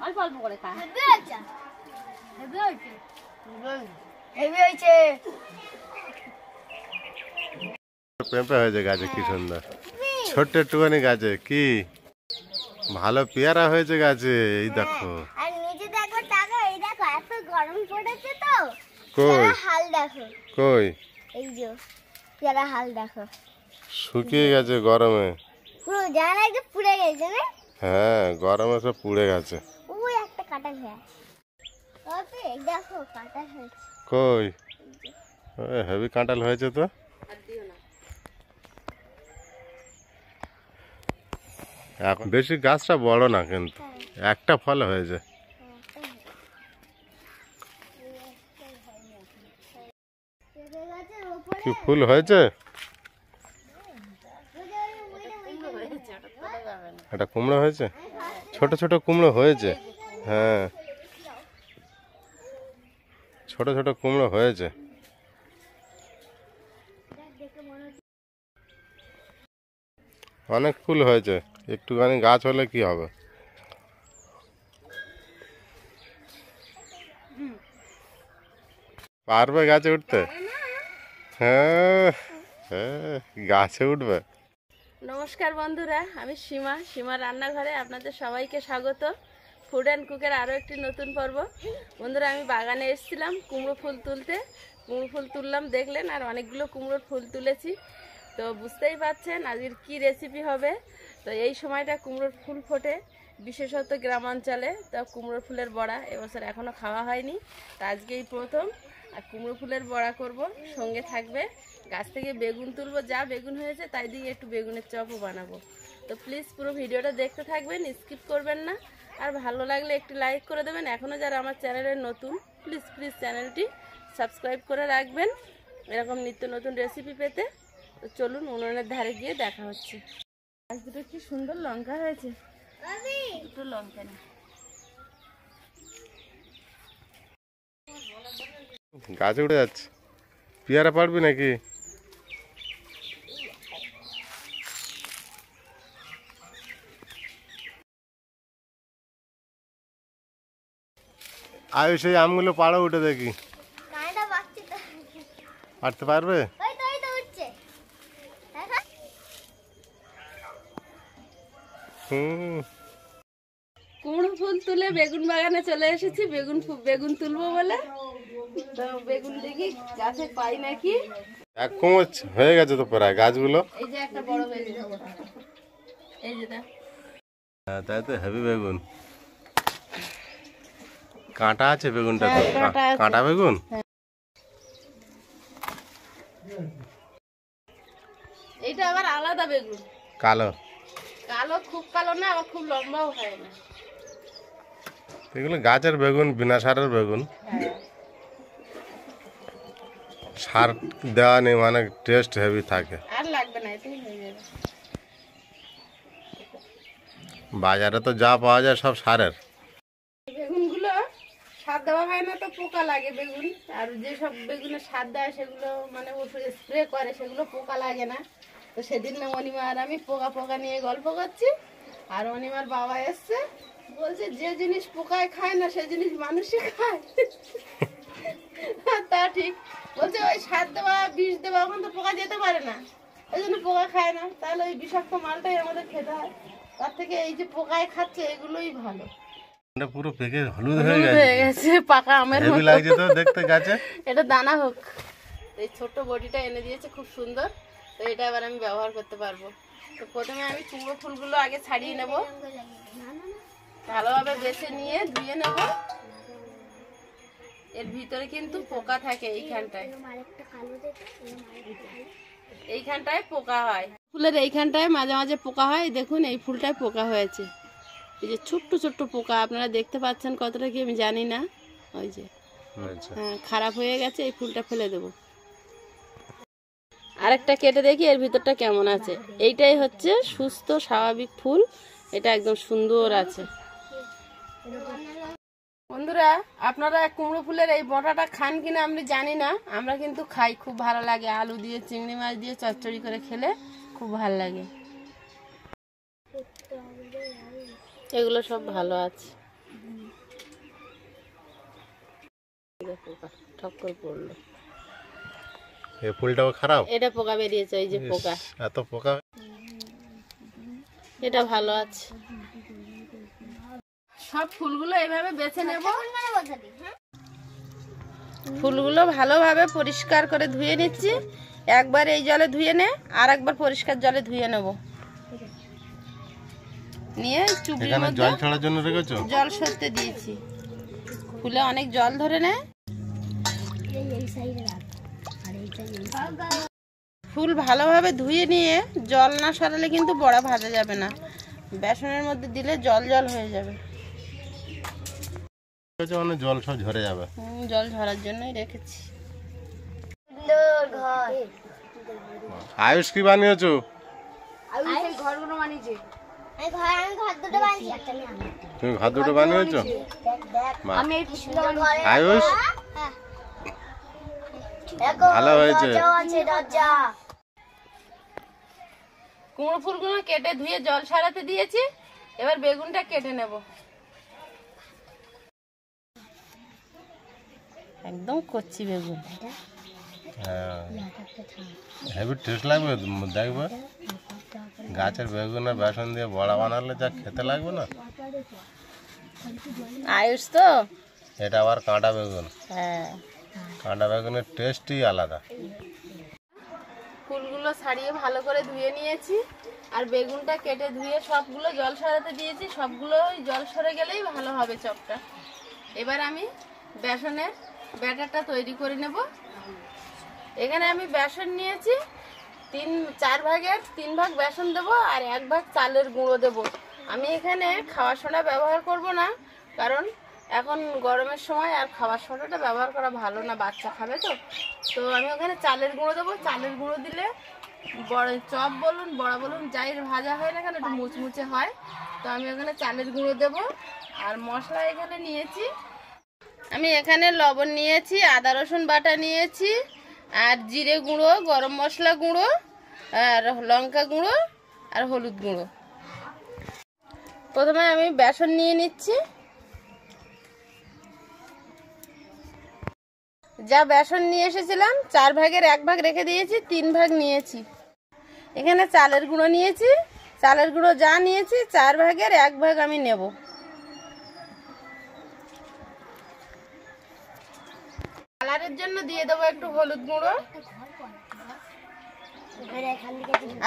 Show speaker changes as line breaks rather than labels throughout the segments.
অল্প অল্প করে খা।
পেঁপে হয়েছে গাছে, কি সুন্দর ছোট্ট একটুখানি গাছে, কি ভালো পেয়ারা হয়েছে গাছে। এই দেখো,
আর নিচে দেখো টাকা, এই দেখো এত গরম পড়েছে তো।
কই
হাল দেখো,
কই
এই যে পেয়ারা হাল দেখো,
শুকিয়ে গেছে গরমে,
পুরো জানা একটু পুড়ে গেছে না?
হ্যাঁ গরমে সব পুড়ে গেছে।
ওই একটা কাঁঠাল হয়ে ওকে দেখো কাঁঠাল হয়েছে।
কই হেভি কাঁঠাল হয়েছে তো। এখন বেশি গাছটা বড় না, কিন্তু একটা ফল হয়েছে। কি ফুল হয়েছে? এটা কুমড়ো হয়েছে, ছোট ছোট কুমড়ো হয়েছে। হ্যাঁ ছোট ছোট কুমড়ো হয়েছে। অনেক ফুল হয়েছে, একটুখানি গাছ হলে কি হবে। পারবে গাছে উঠতে? হ্যাঁ হ্যাঁ গাছে উঠবে।
নমস্কার বন্ধুরা, আমি সীমা রান্নাঘরে আপনাদের সবাইকে স্বাগত। ফুড অ্যান্ড কুকের আরও একটি নতুন পর্ব। বন্ধুরা, আমি বাগানে এসেছিলাম কুমড়ো ফুল তুলতে। কুমড়ো ফুল তুললাম দেখলেন, আর অনেকগুলো কুমড়োর ফুল তুলেছি। তো বুঝতেই পারছেন আজকের কি রেসিপি হবে। তো এই সময়টা কুমড়োর ফুল ফোটে, বিশেষত গ্রামাঞ্চলে। তো কুমড়োর ফুলের বড়া এবছর এখনও খাওয়া হয়নি, তো আজকেই প্রথম। আর কুমড়ো ফুলের বড়া করব, সঙ্গে থাকবে গাছ থেকে বেগুন তুলবো, যা বেগুন হয়েছে তাই দিয়ে একটু বেগুনের চপও বানাবো। তো প্লিজ পুরো ভিডিওটা দেখতে থাকবেন, স্কিপ করবেন না। আর ভালো লাগলে একটু লাইক করে দেবেন। এখনও যারা আমার চ্যানেলে নতুন, প্লিজ চ্যানেলটি সাবস্ক্রাইব করে রাখবেন এরকম নিত্য নতুন রেসিপি পেতে। তো চলুন উনুনের ধারে গিয়ে দেখা হচ্ছে। আজ দুটো কি সুন্দর লঙ্কা হয়েছে, দুটো লঙ্কা না।
গাছে উঠে যাচ্ছে, পেয়ারা পারবি নাকি? আয়ু সেই আমগুলো পাড়ো, উঠে দেখি পারতে পারবে।
কুমড়ো ফুল তুলে বেগুন বাগানে চলে এসেছি, বেগুন তুলবো বলে। তো বেগুন দেখি গাছে পাই নাকি।
এক কুমড়ো হয়ে গেছে তো প্রায় গাছগুলো।
এই যে একটা বড় বেগুন, এই যে দেখ।
হ্যাঁ তাই তো, হেভি বেগুন। কাঁটা আছে বেগুনটা, তো কাঁটা বেগুন।
এইটা আবার আলাদা বেগুন,
কালো
কালো, খুব কালো না আবার খুব লম্বাও হয় না।
এগুলো গাছের বেগুন, বিনা সারের বেগুন। সার দেওয়া নেই মানে টেস্ট হেভি থাকে।
আর লাগবে না, এতেই হয়ে যাবে।
বাজারে তো যা পাওয়া যায় সব সারের।
বেগুনগুলো সার দেওয়া হয় না তো পোকা লাগে বেগুন। আর যেসব বেগুনে সার দেয় সেগুলো মানে ওষুধ স্প্রে করে, সেগুলো পোকা লাগে না। তো সেদিন না অনিমা আর আমি পোকা নিয়ে গল্প করছি, আর অনিমার বাবা এসছে, বলছে যে জিনিস পোকায় খায় না সে জিনিস মানুষই খায়। তা ঠিক বলছে, ওই সার দেওয়া বিষ দেওয়া ওখান তো পোকা যেতে পারে না, ওই জন্য পোকা খায় না। তাহলে ওই বিষাক্ত মালটাই আমাদের খেতে হয়, তার থেকে এই যে পোকায় খাচ্ছে এগুলোই ভালো।
এটা পুরো পেকে হলুদ হয়ে
গেছে, পাকা আমের মতো
লাগছে তো দেখতে গাছে।
এটা দানা হোক। এই ছোট বডিটা এনে দিয়েছে, খুব সুন্দর। তো এটা এবার আমি ব্যবহার করতে পারবো। তো প্রথমে আমি কুমড়ো ফুলগুলো আগে ছাড়িয়ে নেব, ভালোভাবে বেছে নিয়ে ধুয়ে নেব। এর ভিতরে কিন্তু পোকা থাকে, এইখানটায় পোকা হয়। ফুলের এইখানটায় মাঝে মাঝে পোকা হয়। দেখুন এই ফুলটায় পোকা হয়েছে, এই যে ছোট্ট ছোট্ট পোকা আপনারা দেখতে পাচ্ছেন কতটা কি আমি জানি না। ওই যে হ্যাঁ, খারাপ হয়ে গেছে, এই ফুলটা ফেলে দেবো। আরেকটা কেটে দেখি এর ভিতরটা কেমন আছে। এইটাই হচ্ছে সুস্থ স্বাভাবিক ফুল, এটা একদম সুন্দর আছে। বন্ধুরা, আপনারা কুমড়ো ফুলের এই বড়াটা খান কিনা আমি জানি না, আমরা কিন্তু খাই, খুব ভালো লাগে। আলু দিয়ে, চিংড়ি মাছ দিয়ে চচ্চড়ি করে খেলে খুব ভালো লাগে। এগুলো সব ভালো আছে। ঠক করে পড়লো।
এই ফুলটাও খারাপ,
এটা পোকা বেরিয়েছে, ওই যে পোকা,
এত পোকা।
এটা ভালো আছে। সব ফুলগুলো এভাবে বেছে নেব। ফুলগুলো ভালোভাবে পরিষ্কার করে ধুয়ে নিচ্ছি। একবার এই জলে ধুয়ে নে, আর একবার পরিষ্কার জলে ধুয়ে নেব। নিয়ে চুবড়ির
এখানে
মধ্যে
জল ছাড়ার জন্য রেখেছো?
জল সরতে দিয়েছি। ফুলে অনেক জল ধরে নেয়। ফুল ভালোভাবে ধুয়ে নিয়ে জল না সরালে কিন্তু বড়া ভাজা যাবে না। বেসনের মধ্যে দিলে জল জল হয়ে যাবে।
মানে জল সব ঝরে যাবে।
জল ঝরার জন্যই রেখেছি।
আয়ুষ কি বানিয়েছো? তুমি ঘর দুটো বানিয়েছো? আয়ুষ ভালো হয়েছে।
কুমড়ো ফুলগুলো কেটে ধুয়ে জল ছাড়াতে দিয়েছি। এবার বেগুনটা কেটে নেব। একদম কচ্ছি বেগুন,
হেভি টেস্ট লাগবে। দেখবে গাছের বেগুন আর বেসন দিয়ে বড়া বানালে যা খেতে লাগবে না।
আয়ুষ তো
এটা আবার কাঁটা বেগুন।
হ্যাঁ,
কাঁটা বেগুনের টেস্টই আলাদা।
ফুলগুলো ছাড়িয়ে ভালো করে ধুয়ে নিয়েছি, আর বেগুনটা কেটে ধুয়ে সবগুলো জল সরাতে দিয়েছি। সবগুলো জল সরে গেলেই ভালো হবে চপটা। এবার আমি বেসনের ব্যাটারটা তৈরি করে নেব। এখানে আমি বেসন নিয়েছি 4 ভাগের 3 ভাগ বেসন দেবো, আর 1 ভাগ চালের গুঁড়ো দেবো। আমি এখানে খাওয়ার সোডা ব্যবহার করব না, কারণ এখন গরমের সময় আর খাবার সোডাটা ব্যবহার করা ভালো না, বাচ্চা খাবে তো। তো আমি ওখানে চালের গুঁড়ো দেবো। চালের গুঁড়ো দিলে বড় চপ বলুন বড়া বলুন যাই ভাজা হয় না কেন একটু মুচমুচে হয়। তো আমি ওখানে চালের গুঁড়ো দেবো। আর মশলা এখানে নিয়েছি, আমি এখানে লবণ নিয়েছি, আদা রসুন বাটা নিয়েছি, আর জিরে গুঁড়ো, গরম মশলা গুঁড়ো, আর লঙ্কা গুঁড়ো, আর হলুদ গুঁড়ো। প্রথমে আমি বেসন নিয়ে নিচ্ছি। যা বেসন নিয়ে এসেছিলাম 4 ভাগের 1 ভাগ রেখে দিয়েছি, 3 ভাগ নিয়েছি। এখানে চালের গুঁড়ো নিয়েছি। চালের গুঁড়ো যা নিয়েছি 4 ভাগের 1 ভাগ আমি নেব। কালারের জন্য দিয়ে দেবো একটু হলুদ গুঁড়ো,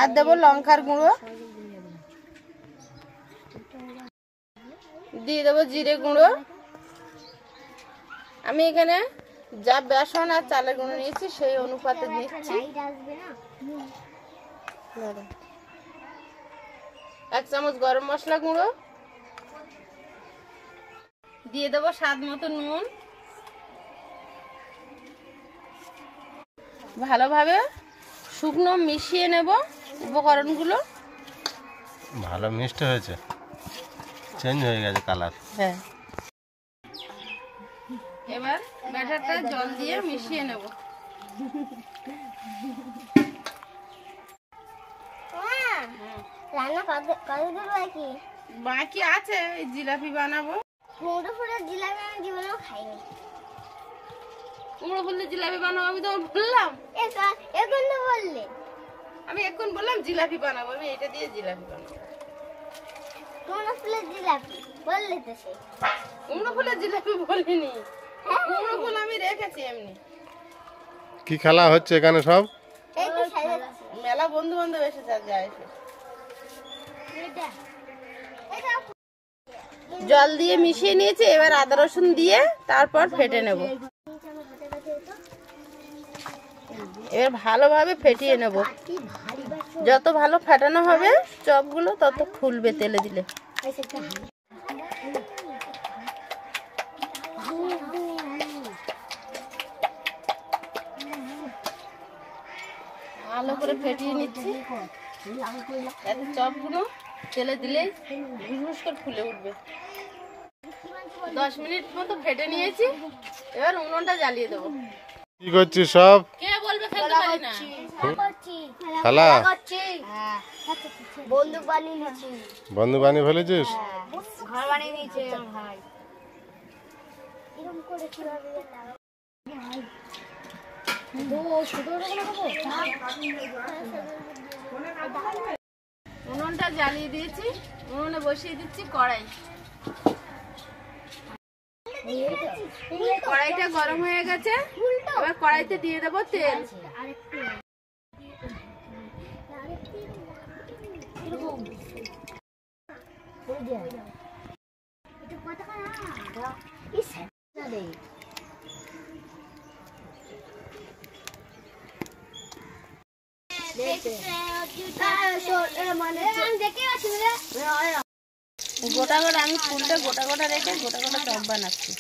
আর দেবো লঙ্কার গুঁড়ো, দিয়ে দেবো জিরে গুঁড়ো। আমি এখানে যা বেসন আর চালের গুঁড়ো নিয়েছি সেই অনুপাতে দিচ্ছি। 1 চামচ গরম মশলা গুঁড়ো, দিয়ে দেবো স্বাদ মতো নুন। ভালোভাবে শুকনো মিশিয়ে নেব উপকরণগুলো।
ভালো মিষ্টি হয়েছে, চেঞ্জ হয়ে গেছে কালার।
হ্যাঁ, এবার ব্যাটারটা জল দিয়ে মিশিয়ে নেব।
রান্না কতদূর বাকি?
বাকি আছে, এই জিলাপি বানাবো।
কুমড়ো ফুলের জিলাপি আমি জীবনেও খাইনি।
কুমড়ো ফুলের জিলাপি বানাবো আমি তো বললাম,
এখন তো বললে।
আমি এখন বললাম জিলাপি বানাবো, আমি এটা দিয়ে জিলাপি বানাবো।
কুমড়ো ফুলের জিলাপি বললে তো সে।
কুমড়ো ফুলের জিলাপি বলিনি, কুমড়ো ফুল আমি রেখেছি এমনি।
কি খেলা হচ্ছে এখানে সব?
এই তো সাজাচ্ছি।
মেলা বন্ধু বান্ধব এসেছে যায়। জল দিয়ে মিশিয়ে নিয়েছি। এবার আদা রসুন দিয়ে তারপর ফেটে নেব। এবার ভালোভাবে ফেটিয়ে নেব। যত ভালো ফেটানো হবে চপগুলো তত ফুলবে তেলে দিলে। ভালো করে ফেটিয়ে নিচ্ছি, এতে চপগুলো তেলে দিলেই ঘুষঘুষ করে ফুলে উঠবে। 10 মিনিট মতো ফেটে নিয়েছি। এবার উনুনটা জ্বালিয়ে দেবো।
কি করছিস সব?
কে বলবে খেলতে পারি না?
খেলা
বন্দুক বানিয়ে নিচ্ছি।
বন্ধু বানিয়ে ফেলেছিস?
ঘর বানিয়ে নিয়েছে ভাই। এরকম করে কিভাবে লাগাবো?
উনুনটা জ্বালিয়ে দিয়েছি, উনুনে বসিয়ে দিচ্ছি কড়াই। কড়াইটা গরম হয়ে গেছে, এবার কড়াইতে দিয়ে দেবো তেল। গোটা গোটা আমি ফুলটা গোটা গোটা রেখে গোটা গোটা চপ বানাচ্ছি।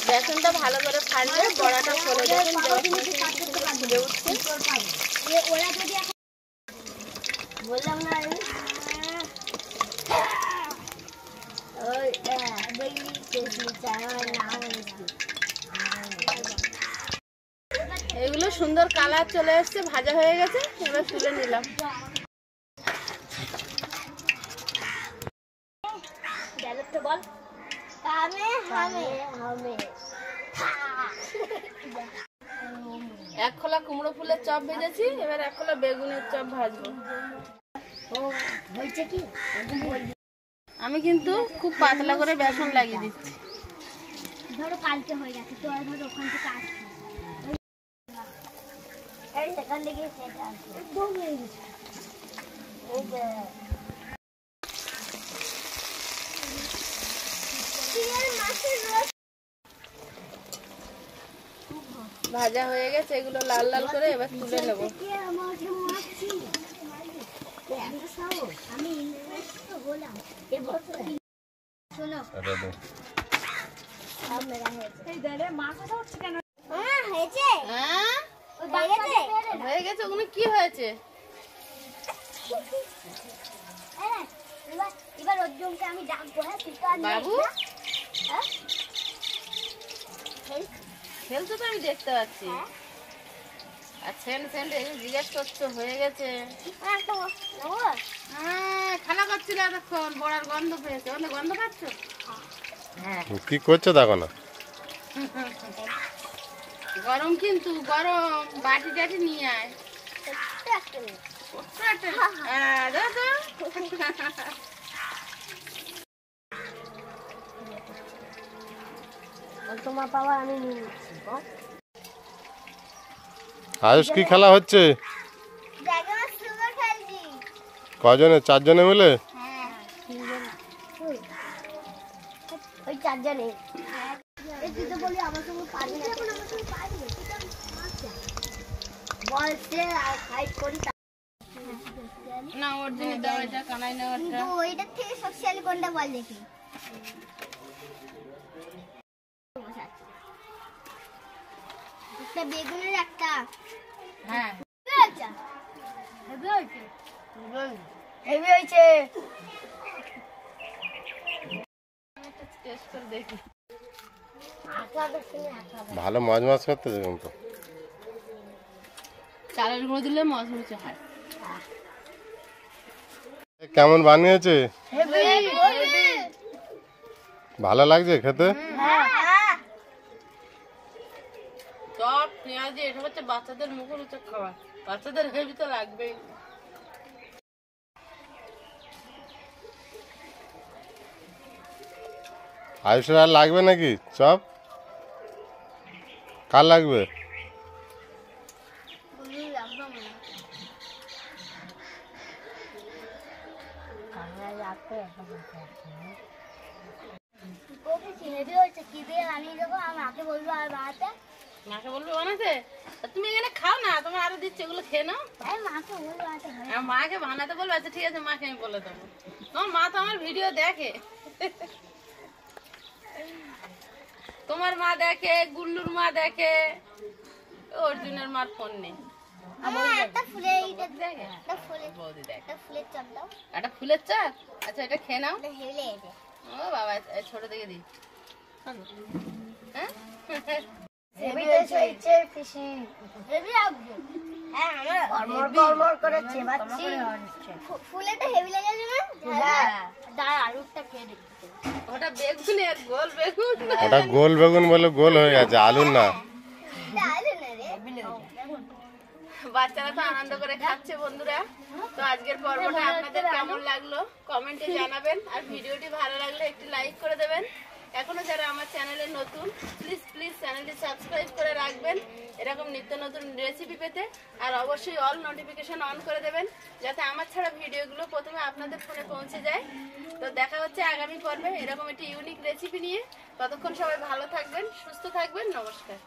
বেসনটা ভালো করে ফাটলে বড়াটা ফলে দেবেন, ফুলে উঠছে।
বললাম না
এগুলো সুন্দর কালার চলে এসছে, ভাজা হয়ে গেছে, এবার তুলে নিলাম।
বল হামে হামে হামে।
এক খোলা কুমড়ো ফুলের চপ ভেজেছি, এবার এক খোলা বেগুনের চপ ভাজবো। আমি কিন্তু খুব পাতলা করে বেসন লাগিয়ে দিচ্ছি।
ধরো কালকে হয়ে গেছে, তো ধরো ওখান থেকে আসছি সেখান থেকে সেটা একদম হয়ে গেছে।
ভাজা হয়ে গেছে, এগুলো লাল লাল করে এবার তুলে নেব। হয়ে গেছে, ওগুলো কি হয়েছে?
এবার অর্জুনকে আমি ডাকবো। হ্যাঁ
বাবু খেলছো তো, আমি দেখতে পাচ্ছি। আর সেন্ট সেন্ট জিজ্ঞেস করছো হয়ে গেছে। খেলা করছিল এতক্ষণ, বড়ার গন্ধ পেয়েছে। অনেক গন্ধ পাচ্ছ?
কি করছো দেখো না।
গরম কিন্তু গরম, বাটি টাটি নিয়ে আয়।
তোমার পাওয়া আমি নিয়ে নিচ্ছি।
আয়ুষ কি খেলা হচ্ছে? কজনে? 4 জনে মিলে?
ওই 4 জনে। বলি আমার সঙ্গে পারবি বলছে আর ফাইট করি
না। ওর জন্য দাও, এটা কানাই না।
ওইটার থেকে শক্তিশালী কোনটা বল দেখি। একটা বেগুনের একটা।
হ্যাঁ
হেভি হয়েছে।
টেস্ট করে দেখি।
ভালো মজমজ করতে দেখুন তো।
চালের গুঁড়ো দিলে মচমচে হয়।
কেমন বানিয়েছে? ভালো লাগছে খেতে?
চপ পেঁয়াজি এটা হচ্ছে বাচ্চাদের মুখে রুচে খাবার। বাচ্চাদের হেভি তো লাগবেই।
আয়ুষের আর লাগবে নাকি চপ? কার লাগবে?
মাকে বলবে বানাতে? তুমি এখানে খাও না, তোমার আরো দিচ্ছে, এগুলো খেয়ে নাও। মাকে বানাতে বলবে। আচ্ছা ঠিক আছে, মাকে আমি বলে দেবো। তোমার মা তো আমার ভিডিও দেখে। তোমার মা দেখে, গুল্লুর মা দেখে, অর্জুনের মার ফোন নেই। একটা ফুলের চাপ। আচ্ছা এটা খেয়ে নাও। ও বাবা, ছোট থেকে দিই।
ফুলেটা হেভি লেগেছে না? দাঁড়া আলুটা খেয়ে দেখতে।
ওটা বেগুন এর গোল বেগুন।
ওটা গোল বেগুন বলে গোল হয়ে গেছে, আলু না।
আলু না রে।
বাচ্চারা তো আনন্দ করে খাচ্ছে বন্ধুরা। তো আজকের পর্বটা আপনাদের কেমন লাগলো কমেন্টে জানাবেন, আর ভিডিওটি ভালো লাগলে একটি লাইক করে দেবেন। এখনো যারা আমার চ্যানেলে নতুন, প্লিজ চ্যানেলটি সাবস্ক্রাইব করে রাখবেন এরকম নিত্য নতুন রেসিপি পেতে। আর অবশ্যই অল নোটিফিকেশন অন করে দেবেন যাতে আমার ছাড়া ভিডিওগুলো প্রথমে আপনাদের ফোনে পৌঁছে যায়। তো দেখা হচ্ছে আগামী পর্বে এরকম একটি ইউনিক রেসিপি নিয়ে। ততক্ষণ সবাই ভালো থাকবেন, সুস্থ থাকবেন, নমস্কার।